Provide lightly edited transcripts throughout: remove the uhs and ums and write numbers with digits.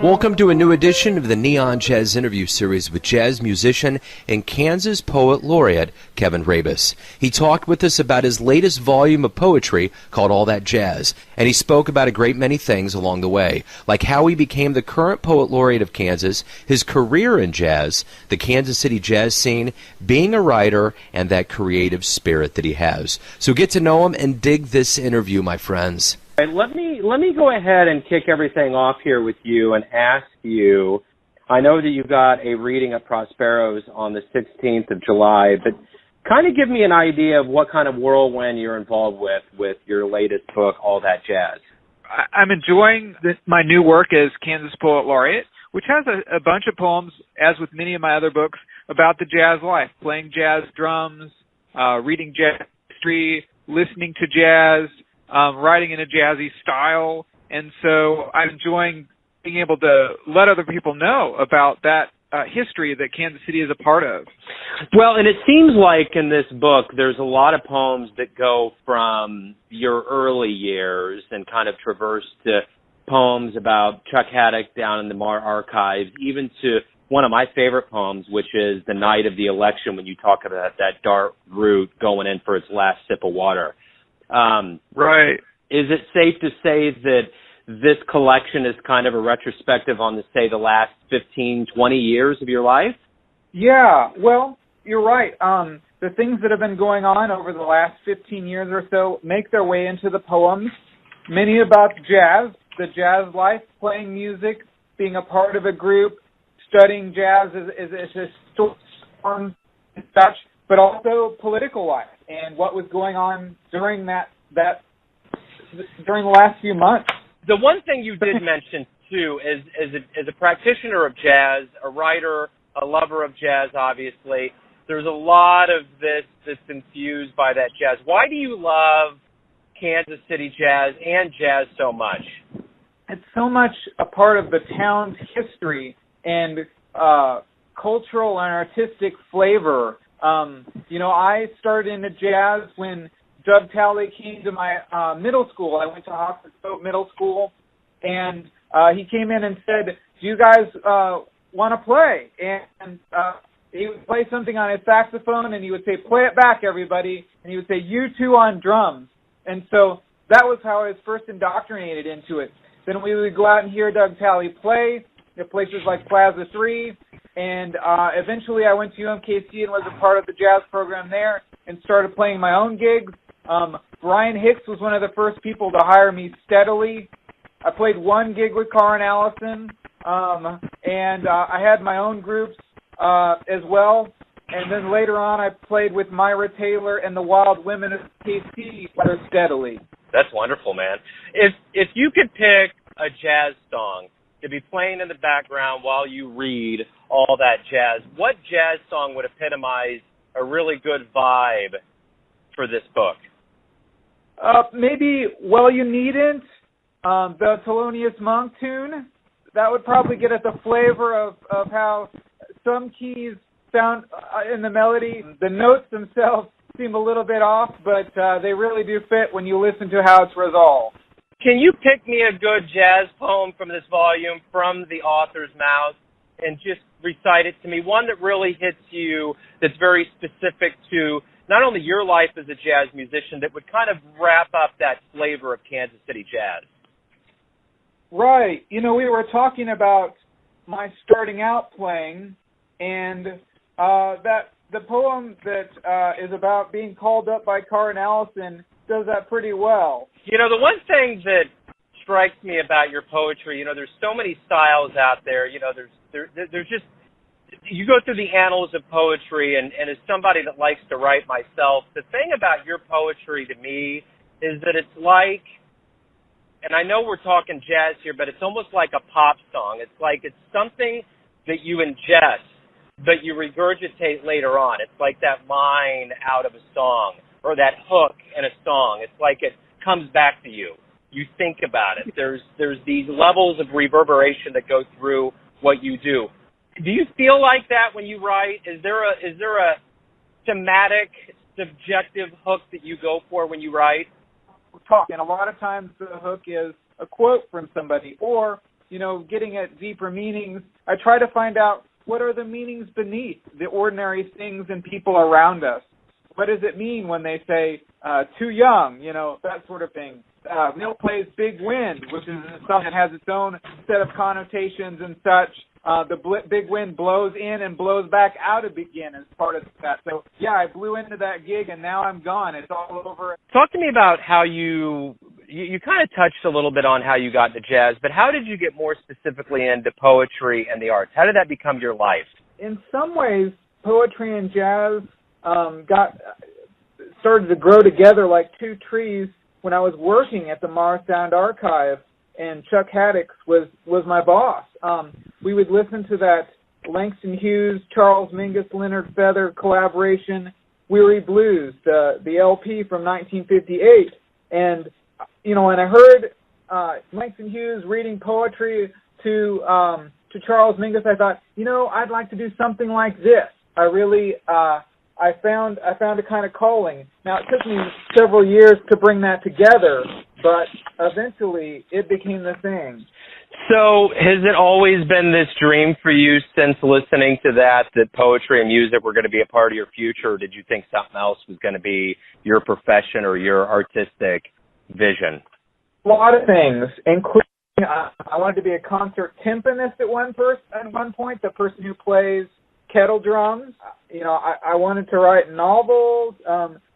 Welcome to a new edition of the Neon Jazz interview series with jazz musician and Kansas Poet Laureate Kevin Rabas. He talked with us about his latest volume of poetry called All That Jazz, and he spoke about a great many things along the way, like how he became the current Poet Laureate of Kansas, his career in jazz, the Kansas City jazz scene, being a writer, and that creative spirit that he has. So get to know him and dig this interview, my friends. Let me go ahead and kick everything off here with you and ask you, I know that you got a reading at Prospero's on the 16th of July, but kind of give me an idea of what kind of whirlwind you're involved with your latest book, All That Jazz. I'm enjoying my new work as Kansas Poet Laureate, which has a bunch of poems, as with many of my other books, about the jazz life, playing jazz drums, reading jazz history, listening to jazz, writing in a jazzy style, and so I'm enjoying being able to let other people know about that history that Kansas City is a part of. Well, and it seems like in this book there's a lot of poems that go from your early years and kind of traverse to poems about Chuck Haddock down in the Mar Archives, even to one of my favorite poems, which is The Night of the Election, when you talk about that dark root going in for its last sip of water. Right. Is it safe to say that this collection is kind of a retrospective on, the last 15, 20 years of your life? Yeah, well, you're right. The things that have been going on over the last 15 years or so make their way into the poems, many about jazz, the jazz life, playing music, being a part of a group, studying jazz as a storm and such, but also political life and what was going on during during the last few months. The one thing you did mention, too, is as a practitioner of jazz, a writer, a lover of jazz, obviously, there's a lot of this that's infused by that jazz. Why do you love Kansas City jazz and jazz so much? It's so much a part of the town's history and cultural and artistic flavor. I started into jazz when Doug Talley came to my middle school. I went to Hoffman Middle School, and he came in and said, "Do you guys want to play?" And he would play something on his saxophone, and he would say, "Play it back, everybody," and he would say, "You two on drums." And so that was how I was first indoctrinated into it. Then we would go out and hear Doug Talley play at places like Plaza 3, and eventually I went to UMKC and was a part of the jazz program there and started playing my own gigs. Brian Hicks was one of the first people to hire me steadily. I played one gig with Carr and Allison, and I had my own groups as well. And then later on I played with Myra Taylor and the Wild Women of KC rather steadily. That's wonderful, man. If you could pick a jazz song to be playing in the background while you read All That Jazz, what jazz song would epitomize a really good vibe for this book? Maybe Well You Needn't, the Thelonious Monk tune. That would probably get at the flavor of how some keys sound in the melody. The notes themselves seem a little bit off, but they really do fit when you listen to how it's resolved. Can you pick me a good jazz poem from this volume, from the author's mouth, and just recite it to me? One that really hits you, that's very specific to not only your life as a jazz musician, that would kind of wrap up that flavor of Kansas City jazz. Right. We were talking about my starting out playing, and that the poem that is about being called up by Carr and Allison does that pretty well. The one thing that strikes me about your poetry, there's so many styles out there. There's just, you go through the annals of poetry, and as somebody that likes to write myself, the thing about your poetry to me is that it's like, and I know we're talking jazz here, but it's almost like a pop song. It's like it's something that you ingest, but you regurgitate later on. It's like that line out of a song, or that hook in a song. It's like it comes back to you. you think about it. There's these levels of reverberation that go through what you do. Do you feel like that when you write? Is there a thematic, subjective hook that you go for when you write? And a lot of times the hook is a quote from somebody, or, getting at deeper meanings. I try to find out what are the meanings beneath the ordinary things and people around us. What does it mean when they say, too young, that sort of thing. Neil plays Big Wind, which is a song that has its own set of connotations and such. Big Wind blows in and blows back out again as part of that. So, yeah, I blew into that gig, and now I'm gone. It's all over. Talk to me about how you kind of touched a little bit on how you got into jazz, but how did you get more specifically into poetry and the arts? How did that become your life? In some ways, poetry and jazz started to grow together like two trees when I was working at the Morrisound Archive, and Chuck Haddix was my boss. We would listen to that Langston Hughes, Charles Mingus, Leonard Feather collaboration, Weary Blues, the LP from 1958. And, when I heard Langston Hughes reading poetry to Charles Mingus, I thought, I'd like to do something like this. I really, I found a kind of calling. Now, it took me several years to bring that together, but eventually it became the thing. So has it always been this dream for you since listening to that poetry and music were going to be a part of your future, or did you think something else was going to be your profession or your artistic vision? A lot of things, including I wanted to be a concert timpanist at one point, the person who plays kettle drums. I wanted to write novels,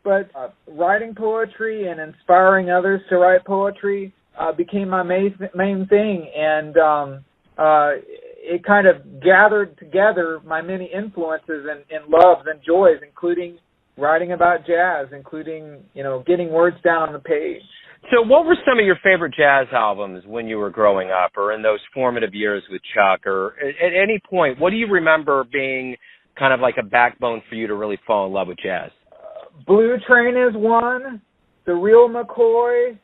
but writing poetry and inspiring others to write poetry became my main thing, and it kind of gathered together my many influences and loves and joys, including writing about jazz, including, getting words down on the page. So what were some of your favorite jazz albums when you were growing up, or in those formative years with Chuck, or at any point, what do you remember being kind of like a backbone for you to really fall in love with jazz? Blue Train is one, The Real McCoy,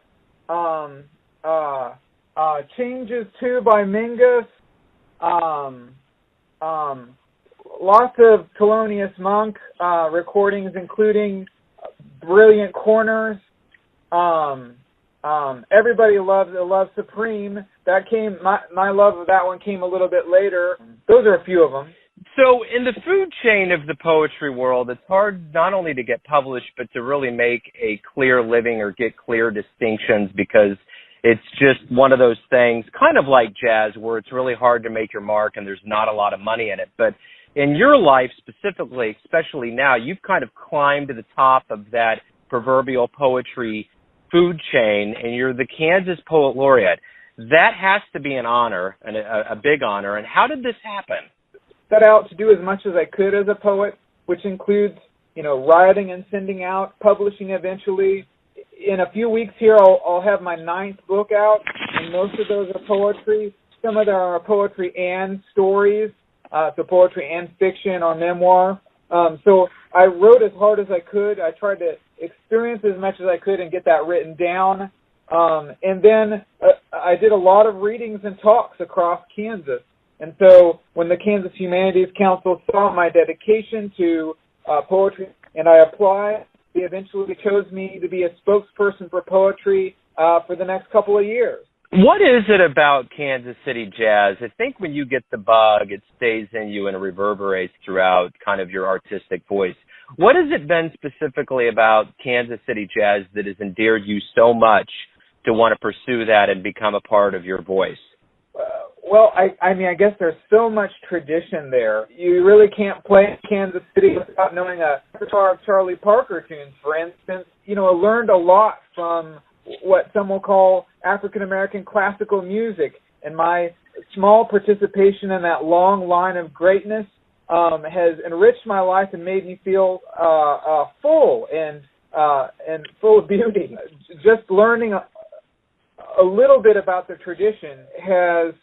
Changes 2 by Mingus, lots of Thelonious Monk recordings, including Brilliant Corners, Everybody Loves Supreme. That came, my love of that one came a little bit later. Those are a few of them. So in the food chain of the poetry world, it's hard not only to get published, but to really make a clear living or get clear distinctions, because it's just one of those things, kind of like jazz, where it's really hard to make your mark and there's not a lot of money in it. But in your life specifically, especially now, you've kind of climbed to the top of that proverbial poetry food chain, and you're the Kansas Poet Laureate. That has to be an honor, and a big honor. And how did this happen? Set out to do as much as I could as a poet, which includes, writing and sending out, publishing eventually. In a few weeks here, I'll have my 9th book out, and most of those are poetry. Some of them are poetry and stories, so poetry and fiction or memoir. So I wrote as hard as I could. I tried to experience as much as I could and get that written down. And then I did a lot of readings and talks across Kansas. And so when the Kansas Humanities Council saw my dedication to poetry and I applied, they eventually chose me to be a spokesperson for poetry for the next couple of years. What is it about Kansas City jazz? I think when you get the bug, it stays in you and it reverberates throughout kind of your artistic voice. What has it been specifically about Kansas City jazz that has endeared you so much to want to pursue that and become a part of your voice? Well, I mean, I guess there's so much tradition there. You really can't play in Kansas City without knowing a repertoire of Charlie Parker tunes, for instance. I learned a lot from what some will call African-American classical music, and my small participation in that long line of greatness has enriched my life and made me feel full and full of beauty. Just learning a little bit about the tradition has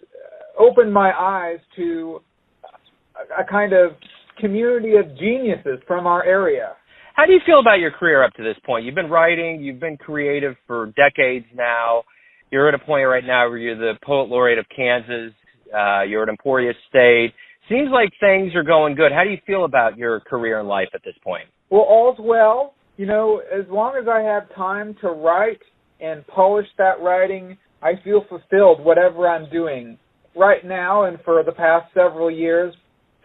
opened my eyes to a kind of community of geniuses from our area. How do you feel about your career up to this point? You've been writing, you've been creative for decades now. You're at a point right now where you're the Poet Laureate of Kansas. You're at Emporia State. Seems like things are going good. How do you feel about your career in life at this point? Well, all's well. You know, as long as I have time to write and polish that writing, I feel fulfilled whatever I'm doing. Right now and for the past several years,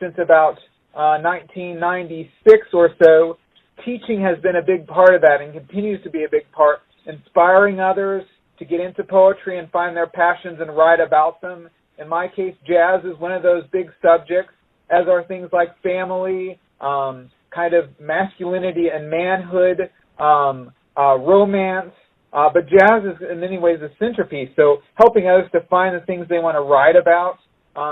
since about 1996 or so, teaching has been a big part of that and continues to be a big part, inspiring others to get into poetry and find their passions and write about them. In my case, jazz is one of those big subjects, as are things like family, kind of masculinity and manhood, romance. But jazz is in many ways a centerpiece. So helping others to find the things they want to write about,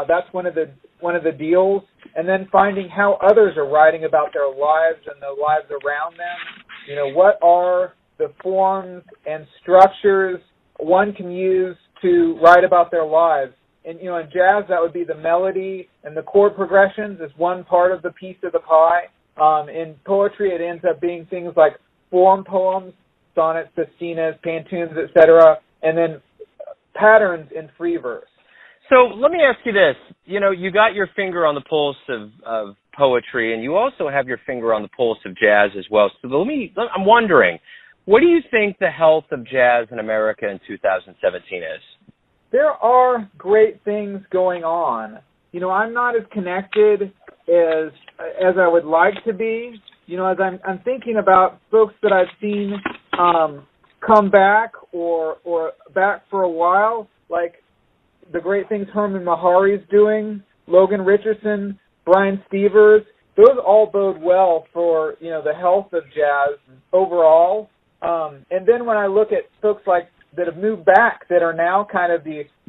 that's one of the deals. And then finding how others are writing about their lives and the lives around them. You know, what are the forms and structures one can use to write about their lives? And, you know, in jazz, that would be the melody and the chord progressions is one part of the piece of the pie. In poetry, it ends up being things like form poems, sonnets, sestinas, pantoums, etc., and then patterns in free verse. So let me ask you this. You know, you got your finger on the pulse of poetry, and you also have your finger on the pulse of jazz as well. So I'm wondering, what do you think the health of jazz in America in 2017 is? There are great things going on. You know, I'm not as connected as I would like to be. You know, as I'm thinking about folks that I've seen come back or back for a while, like the great things Herman Mahari's doing, Logan Richardson, Brian Stevers, those all bode well for, you know, the health of jazz overall. And then when I look at folks like that have moved back that are now kind of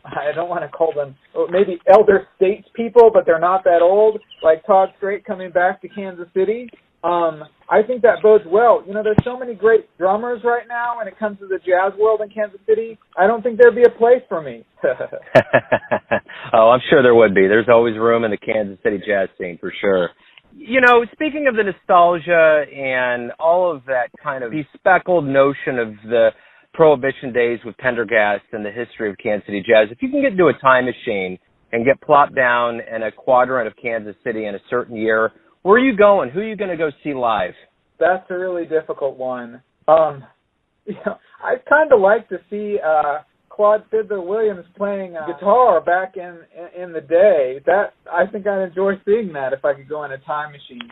I don't want to call them maybe elder statespeople, but they're not that old, like Todd Strait coming back to Kansas City. I think that bodes well. You know, there's so many great drummers right now when it comes to the jazz world in Kansas City. I don't think there'd be a place for me. Oh, I'm sure there would be. There's always room in the Kansas City jazz scene for sure. You know, speaking of the nostalgia and all of that kind of bespeckled notion of the Prohibition days with Pendergast and the history of Kansas City jazz, if you can get into a time machine and get plopped down in a quadrant of Kansas City in a certain year, where are you going? Who are you going to go see live? That's a really difficult one. You know, I'd kind of like to see Claude Fiddler Williams playing guitar back in the day. That I think I'd enjoy seeing that if I could go in a time machine.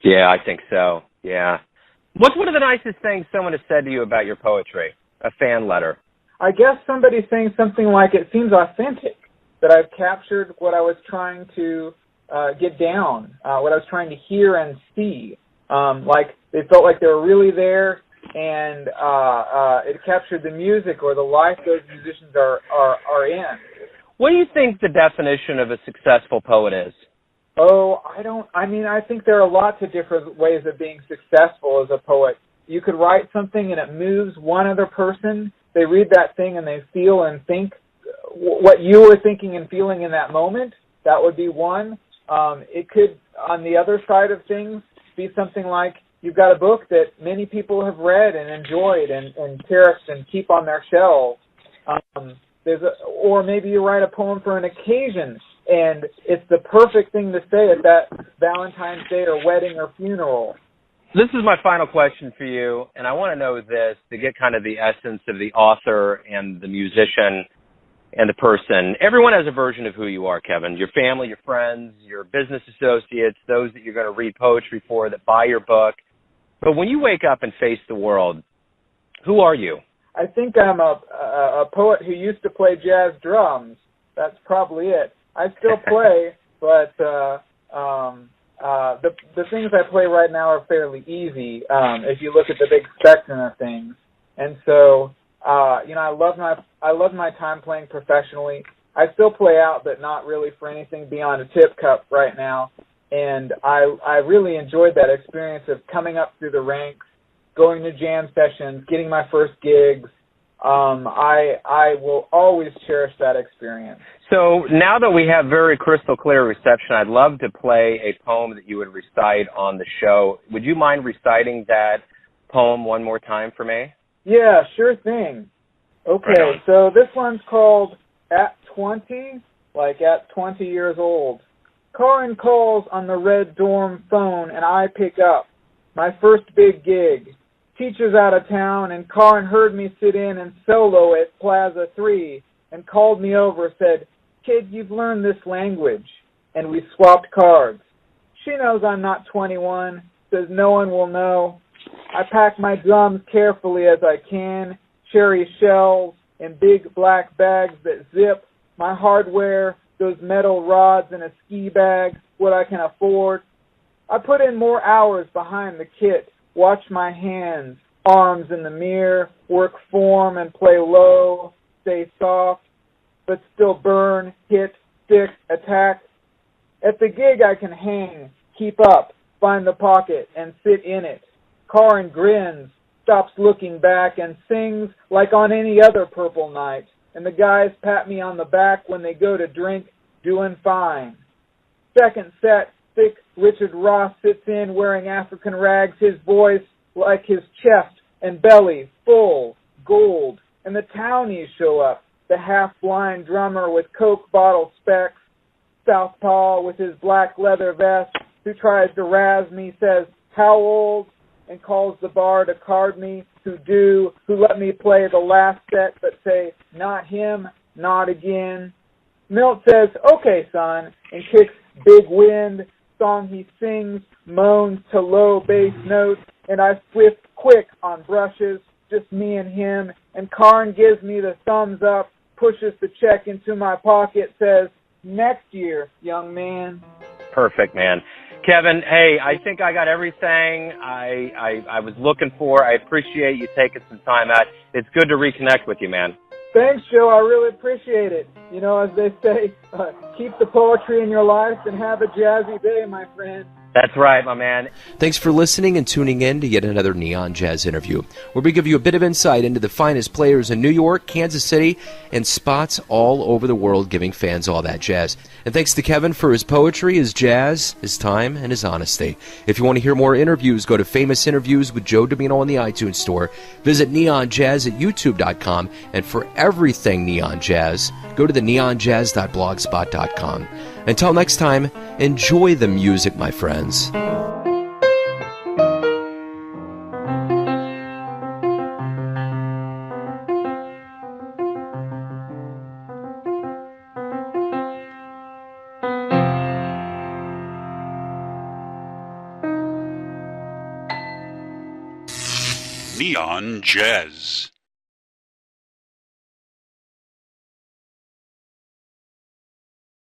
Yeah, I think so. Yeah. What's one of the nicest things someone has said to you about your poetry? A fan letter. I guess somebody saying something like, it seems authentic, that I've captured what I was trying to get down, what I was trying to hear and see. Like they felt like they were really there, and it captured the music or the life those musicians are in. What do you think the definition of a successful poet is? Oh, I think there are lots of different ways of being successful as a poet. You could write something and it moves one other person. They read that thing and they feel and think what you were thinking and feeling in that moment. That would be one. It could, on the other side of things, be something like you've got a book that many people have read and enjoyed and cherished and keep on their shelves. Or maybe you write a poem for an occasion, and it's the perfect thing to say at that Valentine's Day or wedding or funeral. This is my final question for you, and I want to know this to get kind of the essence of the author and the musician and the person. Everyone has a version of who you are, Kevin. Your family, your friends, your business associates, those that you're going to read poetry for, that buy your book. But when you wake up and face the world, who are you? I think I'm a poet who used to play jazz drums. That's probably it. I still play, but the things I play right now are fairly easy if you look at the big spectrum of things. And so, you know, I love my time playing professionally. I still play out, but not really for anything beyond a tip cup right now. And I really enjoyed that experience of coming up through the ranks, going to jam sessions, getting my first gigs. I will always cherish that experience. So now that we have very crystal clear reception, I'd love to play a poem that you would recite on the show. Would you mind reciting that poem one more time for me? Yeah, sure thing. Okay, Right on. so this one's called At 20, like at 20 years old. Karin calls on the red dorm phone, and I pick up. My first big gig. Teacher's out of town, and Karin heard me sit in and solo at Plaza 3 and called me over, said, "Kid, you've learned this language." And we swapped cards. She knows I'm not 21, says no one will know. I pack my drums carefully as I can, cherry shells in big black bags that zip, my hardware, those metal rods in a ski bag, what I can afford. I put in more hours behind the kit, watch my hands, arms in the mirror, work form and play low, stay soft, but still burn, hit, stick, attack. At the gig I can hang, keep up, find the pocket, and sit in it. Karin grins, stops looking back, and sings like on any other purple night. And the guys pat me on the back when they go to drink, doing fine. Second set, thick Richard Ross sits in wearing African rags, his voice like his chest and belly, full, gold. And the townies show up, the half-blind drummer with Coke bottle specs, southpaw with his black leather vest, who tries to razz me, says, "How old?" and calls the bar to card me, who let me play the last set but say, "Not him, not again." Milt says, "Okay, son," and kicks Big Wind, song he sings, moans to low bass notes, and I swift quick on brushes, just me and him, and Karin gives me the thumbs up, pushes the check into my pocket, says, "Next year, young man." Perfect, man. Kevin, hey, I think I got everything I was looking for. I appreciate you taking some time out. It's good to reconnect with you, man. Thanks, Joe. I really appreciate it. You know, as they say, keep the poetry in your life and have a jazzy day, my friend. That's right, my man. Thanks for listening and tuning in to yet another Neon Jazz interview, where we give you a bit of insight into the finest players in New York, Kansas City, and spots all over the world, giving fans all that jazz. And thanks to Kevin for his poetry, his jazz, his time, and his honesty. If you want to hear more interviews, go to Famous Interviews with Joe Domino on the iTunes Store. Visit Neon Jazz at YouTube.com. And for everything Neon Jazz, go to the neonjazz.blogspot.com. Until next time, enjoy the music, my friends. Neon Jazz.